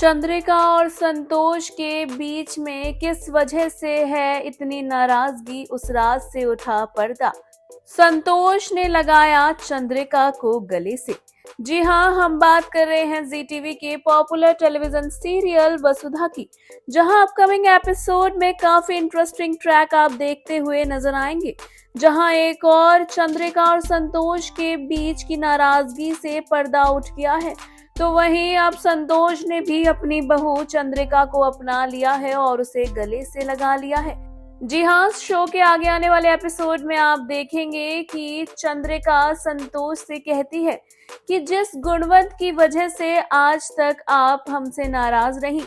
चंद्रिका और संतोष के बीच में किस वजह से है इतनी नाराजगी, उस राज से उठा पर्दा। संतोष ने लगाया चंद्रिका को गले से। जी हां, हम बात कर रहे हैं जी टीवी के पॉपुलर टेलीविजन सीरियल वसुधा की, जहां अपकमिंग एपिसोड में काफी इंटरेस्टिंग ट्रैक आप देखते हुए नजर आएंगे, जहां एक और चंद्रिका और संतोष के बीच की नाराजगी से पर्दा उठ गया है। तो वहीं अब संतोष ने भी अपनी बहू चंद्रिका को अपना लिया है और उसे गले से लगा लिया है। जी हाँ, शो के आगे आने वाले एपिसोड में आप देखेंगे कि चंद्रिका संतोष से कहती है कि जिस गुणवंत की वजह से आज तक आप हमसे नाराज रही,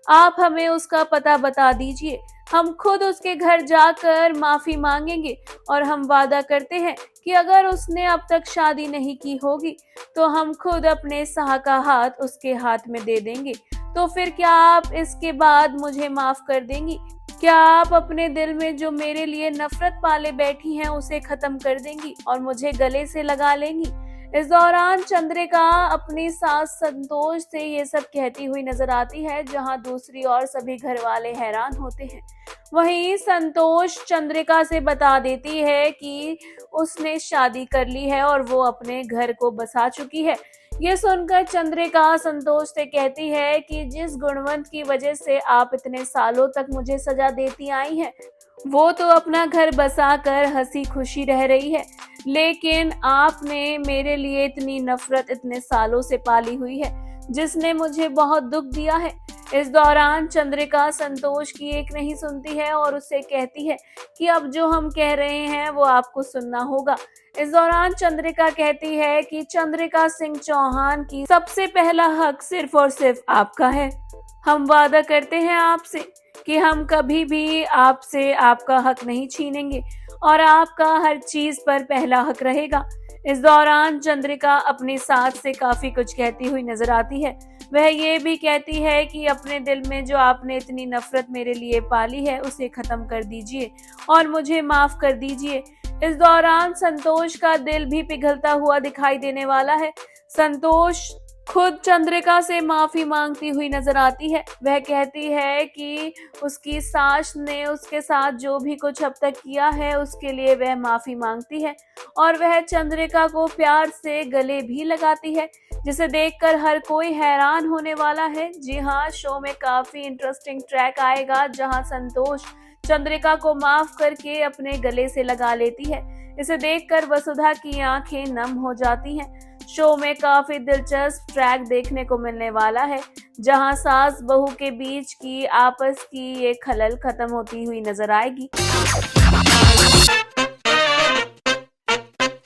आप हमें उसका पता बता दीजिए। हम खुद उसके घर जाकर माफी मांगेंगे और हम वादा करते हैं कि अगर उसने अब तक शादी नहीं की होगी तो हम खुद अपने साह का हाथ उसके हाथ में दे देंगे। तो फिर क्या आप इसके बाद मुझे माफ कर देंगी? क्या आप अपने दिल में जो मेरे लिए नफरत पाले बैठी हैं उसे खत्म कर देंगी और मुझे गले से लगा लेंगी? इस दौरान चंद्रिका अपनी सास संतोष से ये सब कहती हुई नजर आती है, जहां दूसरी ओर सभी घर वाले हैरान होते हैं। वहीं संतोष चंद्रिका से बता देती है कि उसने शादी कर ली है और वो अपने घर को बसा चुकी है। ये सुनकर चंद्रिका संतोष से कहती है कि जिस गुणवंत की वजह से आप इतने सालों तक मुझे सजा देती आई हैं, वो तो अपना घर बसा कर हंसी खुशी रह रही है, लेकिन आपने मेरे लिए इतनी नफरत इतने सालों से पाली हुई है, जिसने मुझे बहुत दुख दिया है। इस दौरान चंद्रिका संतोष की एक नहीं सुनती है और उससे कहती है कि अब जो हम कह रहे हैं वो आपको सुनना होगा। इस दौरान चंद्रिका कहती है कि चंद्रिका सिंह चौहान की सबसे पहला हक सिर्फ और सिर्फ आपका है। हम वादा करते हैं आपसे कि हम कभी भी आपसे आपका हक नहीं छीनेंगे और आपका हर चीज पर पहला हक रहेगा। इस दौरान चंद्रिका अपनी सास से काफी कुछ कहती हुई नजर आती है। वह ये भी कहती है कि अपने दिल में जो आपने इतनी नफरत मेरे लिए पाली है उसे खत्म कर दीजिए और मुझे माफ कर दीजिए। इस दौरान संतोष का दिल भी पिघलता हुआ दिखाई देने वाला है। संतोष खुद चंद्रिका से माफी मांगती हुई नजर आती है। वह कहती है कि उसकी सास ने उसके साथ जो भी कुछ अब तक किया है उसके लिए वह माफी मांगती है और वह चंद्रिका को प्यार से गले भी लगाती है, जिसे देखकर हर कोई हैरान होने वाला है। जी हाँ, शो में काफी इंटरेस्टिंग ट्रैक आएगा, जहां संतोष चंद्रिका को माफ करके अपने गले से लगा लेती है। इसे देखकर वसुधा की आंखें नम हो जाती हैं। शो में काफी दिलचस्प ट्रैक देखने को मिलने वाला है, जहां सास बहू के बीच की आपस की ये खलल खत्म होती हुई नजर आएगी।